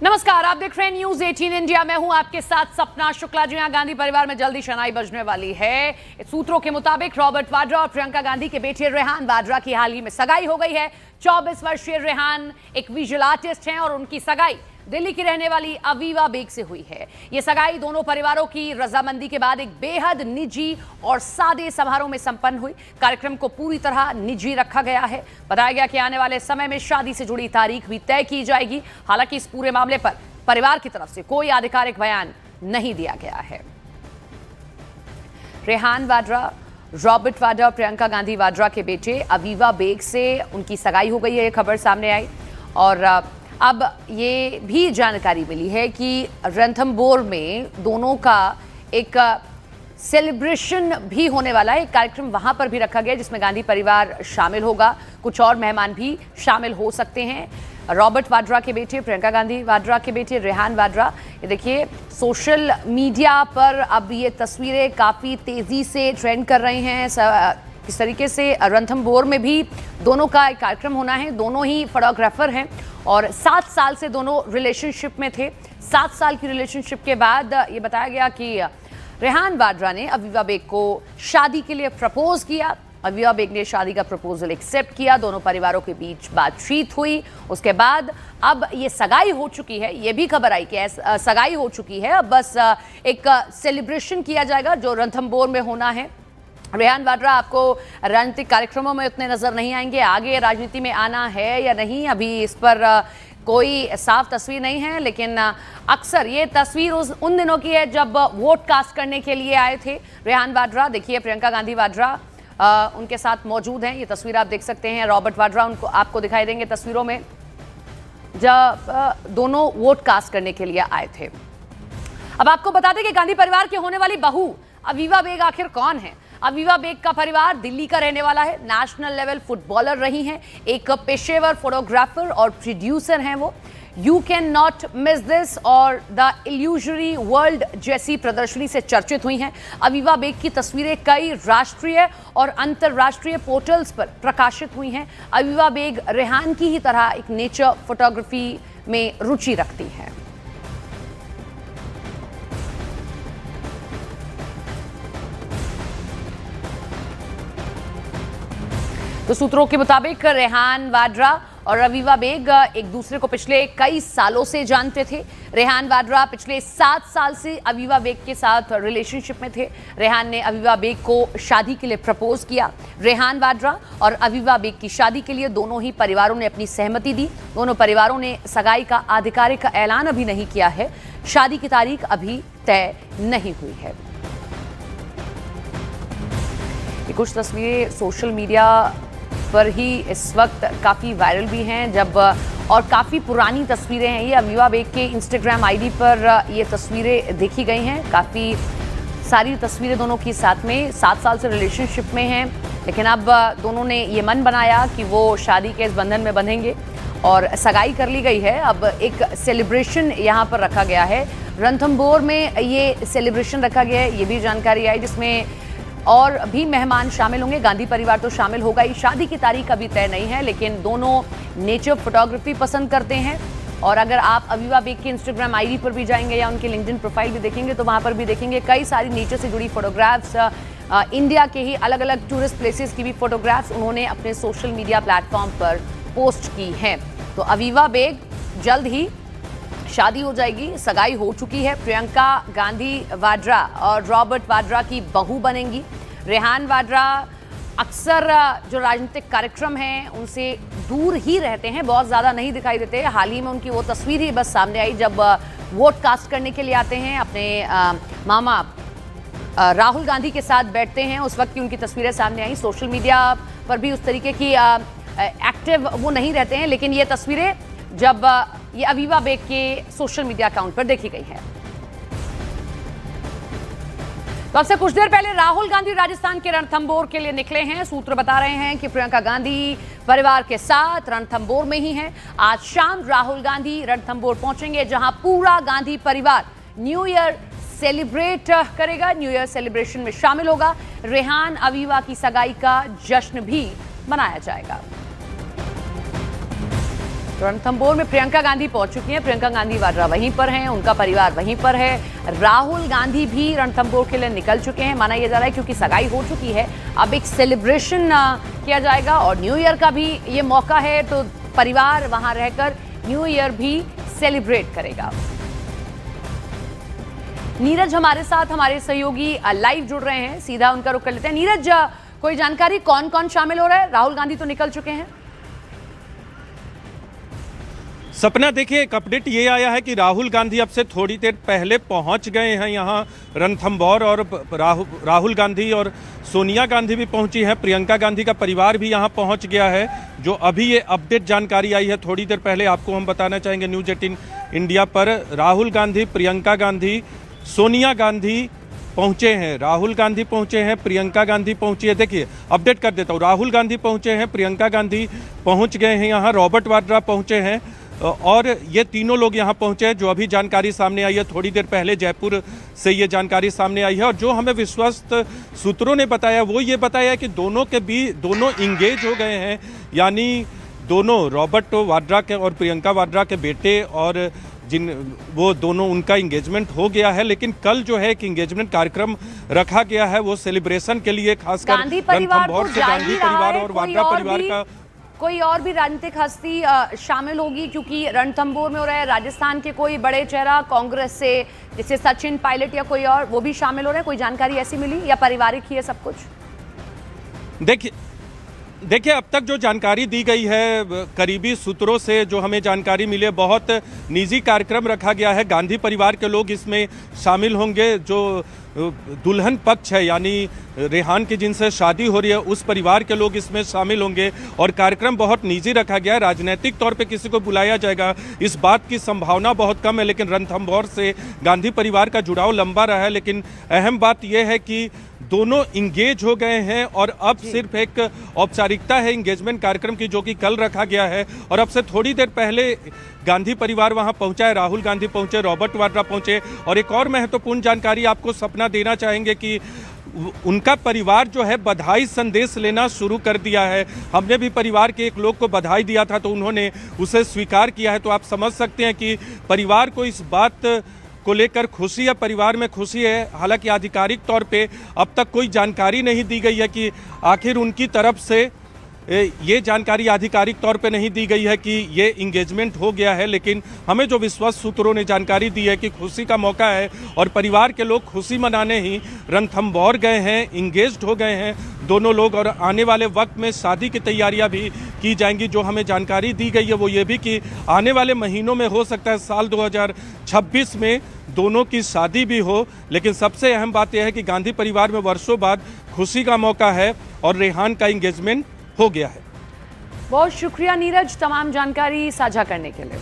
नमस्कार, आप देख रहे हैं न्यूज 18 इंडिया। मैं हूं आपके साथ सपना शुक्ला। जी हां, गांधी परिवार में जल्दी शनाई बजने वाली है। सूत्रों के मुताबिक रॉबर्ट वाड्रा और प्रियंका गांधी के बेटे रेहान वाड्रा की हाल ही में सगाई हो गई है। 24 वर्षीय रेहान एक विजुअल आर्टिस्ट हैं और उनकी सगाई दिल्ली की रहने वाली अवीवा बेग से हुई है। ये सगाई दोनों परिवारों की रजामंदी के बाद एक बेहद निजी और सादे समारोह में संपन्न हुई। कार्यक्रम को पूरी तरह निजी रखा गया है। बताया गया कि आने वाले समय में शादी से जुड़ी तारीख भी तय की जाएगी। हालांकि इस पूरे मामले पर परिवार की तरफ से कोई आधिकारिक बयान नहीं दिया गया है। रेहान वाड्रा, रॉबर्ट वाड्रा और प्रियंका गांधी वाड्रा के बेटे अवीवा बेग से उनकी सगाई हो गई है, ये खबर सामने आई। और अब ये भी जानकारी मिली है कि रणथंभौर में दोनों का एक सेलिब्रेशन भी होने वाला है। एक कार्यक्रम वहां पर भी रखा गया जिसमें गांधी परिवार शामिल होगा। कुछ और मेहमान भी शामिल हो सकते हैं। रॉबर्ट वाड्रा के बेटे, प्रियंका गांधी वाड्रा के बेटे रेहान वाड्रा, ये देखिए सोशल मीडिया पर अब ये तस्वीरें काफ़ी तेज़ी से ट्रेंड कर रही हैं। किस तरीके से रणथंभौर में भी दोनों का एक कार्यक्रम होना है। दोनों ही फोटोग्राफर हैं और 7 साल से दोनों रिलेशनशिप में थे। 7 साल की रिलेशनशिप के बाद ये बताया गया कि रेहान वाड्रा ने अवीवा बेग को शादी के लिए प्रपोज किया। अवीवा बेग ने शादी का प्रपोजल एक्सेप्ट किया। दोनों परिवारों के बीच बातचीत हुई। उसके बाद अब ये सगाई हो चुकी है। ये भी खबर आई कि सगाई हो चुकी है। अब बस एक सेलिब्रेशन किया जाएगा जो रणथंभौर में होना है। रेहान वाड्रा आपको राजनीतिक कार्यक्रमों में उतने नजर नहीं आएंगे। आगे राजनीति में आना है या नहीं, अभी इस पर कोई साफ तस्वीर नहीं है। लेकिन अक्सर ये तस्वीर उन दिनों की है जब वोट कास्ट करने के लिए आए थे रेहान वाड्रा। देखिए प्रियंका गांधी वाड्रा उनके साथ मौजूद हैं। ये तस्वीर आप देख सकते हैं। रॉबर्ट वाड्रा उनको आपको दिखाई देंगे तस्वीरों में जब दोनों वोट कास्ट करने के लिए आए थे। अब आपको बता दें कि गांधी परिवार की होने वाली बहू अवीवा बेग आखिर कौन है। अवीवा बेग का परिवार दिल्ली का रहने वाला है। नेशनल लेवल फुटबॉलर रही हैं। एक पेशेवर फोटोग्राफर और प्रोड्यूसर हैं वो। You can not miss this और द इल्यूजरी वर्ल्ड जैसी प्रदर्शनी से चर्चित हुई हैं। अवीवा बेग की तस्वीरें कई राष्ट्रीय और अंतर्राष्ट्रीय पोर्टल्स पर प्रकाशित हुई हैं। अवीवा बेग रेहान की ही तरह एक नेचर फोटोग्राफी में रुचि रखती हैं। तो सूत्रों के मुताबिक रेहान वाड्रा और अवीवा बेग एक दूसरे को पिछले कई सालों से जानते थे। रेहान वाड्रा पिछले 7 साल से अवीवा बेग के साथ रिलेशनशिप में थे। रेहान ने अवीवा बेग को शादी के लिए प्रपोज किया। रेहान वाड्रा और अवीवा बेग की शादी के लिए दोनों ही परिवारों ने अपनी सहमति दी। दोनों परिवारों ने सगाई का आधिकारिक ऐलान अभी नहीं किया है। शादी की तारीख अभी तय नहीं हुई है। ये कुछ तस्वीरें सोशल मीडिया पर ही इस वक्त काफ़ी वायरल भी हैं जब और काफ़ी पुरानी तस्वीरें हैं। ये अवीवा बेग के इंस्टाग्राम आईडी पर ये तस्वीरें देखी गई हैं। काफ़ी सारी तस्वीरें दोनों की साथ में 7 साल से रिलेशनशिप में हैं। लेकिन अब दोनों ने ये मन बनाया कि वो शादी के इस बंधन में बंधेंगे और सगाई कर ली गई है। अब एक सेलिब्रेशन यहाँ पर रखा गया है। रणथंभौर में ये सेलिब्रेशन रखा गया है, ये भी जानकारी आई, जिसमें और भी मेहमान शामिल होंगे। गांधी परिवार तो शामिल होगा ही। शादी की तारीख अभी तय नहीं है, लेकिन दोनों नेचर फोटोग्राफी पसंद करते हैं। और अगर आप अवीवा बेग की इंस्टाग्राम आईडी पर भी जाएंगे या उनकी लिंक्डइन प्रोफाइल भी देखेंगे तो वहां पर भी देखेंगे कई सारी नेचर से जुड़ी फोटोग्राफ्स। इंडिया के ही अलग अलग टूरिस्ट प्लेसेस की भी फोटोग्राफ्स उन्होंने अपने सोशल मीडिया प्लेटफॉर्म पर पोस्ट की हैं। तो अवीवा बेग जल्द ही शादी हो जाएगी। सगाई हो चुकी है। प्रियंका गांधी वाड्रा और रॉबर्ट वाड्रा की बहू बनेंगी। रेहान वाड्रा अक्सर जो राजनीतिक कार्यक्रम हैं उनसे दूर ही रहते हैं, बहुत ज़्यादा नहीं दिखाई देते। हाल ही में उनकी वो तस्वीर ही बस सामने आई जब वोट कास्ट करने के लिए आते हैं। अपने मामा राहुल गांधी के साथ बैठते हैं, उस वक्त की उनकी तस्वीरें सामने आई। सोशल मीडिया पर भी उस तरीके की एक्टिव वो नहीं रहते हैं। लेकिन ये तस्वीरें जब ये अवीवा बेग के सोशल मीडिया अकाउंट पर देखी गई है। तो अब से कुछ देर पहले राहुल गांधी राजस्थान के रणथंभौर के लिए निकले हैं। सूत्र बता रहे हैं कि प्रियंका गांधी परिवार के साथ रणथंभौर में ही हैं। आज शाम राहुल गांधी रणथंभौर पहुंचेंगे, जहां पूरा गांधी परिवार न्यू ईयर सेलिब्रेट करेगा, न्यू ईयर सेलिब्रेशन में शामिल होगा। रेहान अवीवा की सगाई का जश्न भी मनाया जाएगा। रणथंभौर में प्रियंका गांधी पहुंच चुकी हैं। प्रियंका गांधी वाड्रा वहीं पर हैं, उनका परिवार वहीं पर है। राहुल गांधी भी रणथंभौर के लिए निकल चुके हैं। माना यह जा रहा है क्योंकि सगाई हो चुकी है, अब एक सेलिब्रेशन किया जाएगा और न्यू ईयर का भी ये मौका है, तो परिवार वहां रहकर न्यू ईयर भी सेलिब्रेट करेगा। नीरज हमारे साथ, हमारे सहयोगी लाइव जुड़ रहे हैं, सीधा उनका रुख कर लेते हैं। नीरज, कोई जानकारी कौन कौन शामिल हो रहा है? राहुल गांधी तो निकल चुके हैं। सपना, देखिए एक अपडेट ये आया है कि राहुल गांधी अब से थोड़ी देर पहले पहुंच गए हैं यहाँ रणथंभौर, और राहुल गांधी और सोनिया गांधी भी पहुंची हैं। प्रियंका गांधी का परिवार भी यहाँ पहुंच गया है। जो अभी ये अपडेट जानकारी आई है थोड़ी देर पहले, आपको हम बताना चाहेंगे न्यूज़ 18 इंडिया पर। राहुल गांधी, प्रियंका गांधी, सोनिया गांधी पहुंचे हैं। राहुल गांधी पहुंचे हैं, प्रियंका गांधी पहुंची है। देखिए अपडेट कर देता हूँ, राहुल गांधी पहुंचे हैं, प्रियंका गांधी पहुंच गए हैं यहाँ, रॉबर्ट वाड्रा पहुंचे हैं और ये तीनों लोग यहाँ पहुंचे हैं। जो अभी जानकारी सामने आई है थोड़ी देर पहले जयपुर से ये जानकारी सामने आई है, और जो हमें विश्वस्त सूत्रों ने बताया वो ये बताया कि दोनों इंगेज हो गए हैं, यानी दोनों रॉबर्ट वाड्रा के और प्रियंका वाड्रा के बेटे, और वो दोनों उनका इंगेजमेंट हो गया है। लेकिन कल जो है एक इंगेजमेंट कार्यक्रम रखा गया है, वो सेलिब्रेशन के लिए खासकर रणथंभौर से गांधी परिवार और वाड्रा परिवार का। कोई और भी राजनीतिक हस्ती शामिल होगी, क्योंकि रणथंभौर में हो रहा है, राजस्थान के कोई बड़े चेहरा कांग्रेस से जैसे सचिन पायलट या कोई और, वो भी शामिल हो रहे हैं? कोई जानकारी ऐसी मिली या पारिवारिक ही है सब कुछ? देखिए अब तक जो जानकारी दी गई है करीबी सूत्रों से, जो हमें जानकारी मिली है, बहुत निजी कार्यक्रम रखा गया है। गांधी परिवार के लोग इसमें शामिल होंगे। जो दुल्हन पक्ष है, यानी रेहान की जिनसे शादी हो रही है, उस परिवार के लोग इसमें शामिल होंगे और कार्यक्रम बहुत निजी रखा गया है। राजनीतिक तौर पे किसी को बुलाया जाएगा इस बात की संभावना बहुत कम है, लेकिन रणथंभौर से गांधी परिवार का जुड़ाव लंबा रहा है। लेकिन अहम बात यह है कि दोनों इंगेज हो गए हैं और अब सिर्फ एक औपचारिकता है इंगेजमेंट कार्यक्रम की, जो कि कल रखा गया है। और अब से थोड़ी देर पहले गांधी परिवार वहां पहुंचा है, राहुल गांधी पहुंचे, रॉबर्ट वाड्रा पहुंचे। और एक और महत्वपूर्ण जानकारी आपको सपना देना चाहेंगे कि उनका परिवार जो है बधाई संदेश लेना शुरू कर दिया है। हमने भी परिवार के एक लोग को बधाई दिया था तो उन्होंने उसे स्वीकार किया है। तो आप समझ सकते हैं कि परिवार को इस बात को लेकर खुशी है, परिवार में खुशी है। हालांकि आधिकारिक तौर पे अब तक कोई जानकारी नहीं दी गई है कि आखिर उनकी तरफ से ये जानकारी आधिकारिक तौर पे नहीं दी गई है कि ये इंगेजमेंट हो गया है। लेकिन हमें जो विश्वस्त सूत्रों ने जानकारी दी है कि खुशी का मौका है और परिवार के लोग खुशी मनाने ही रणथंभौर गए हैं, इंगेज्ड हो गए हैं दोनों लोग, और आने वाले वक्त में शादी की तैयारियां भी की जाएंगी। जो हमें जानकारी दी गई है वो ये भी कि आने वाले महीनों में हो सकता है साल 2026 में दोनों की शादी भी हो। लेकिन सबसे अहम बात यह है कि गांधी परिवार में वर्षों बाद खुशी का मौका है और रेहान का इंगेजमेंट हो गया है। बहुत शुक्रिया नीरज तमाम जानकारी साझा करने के लिए।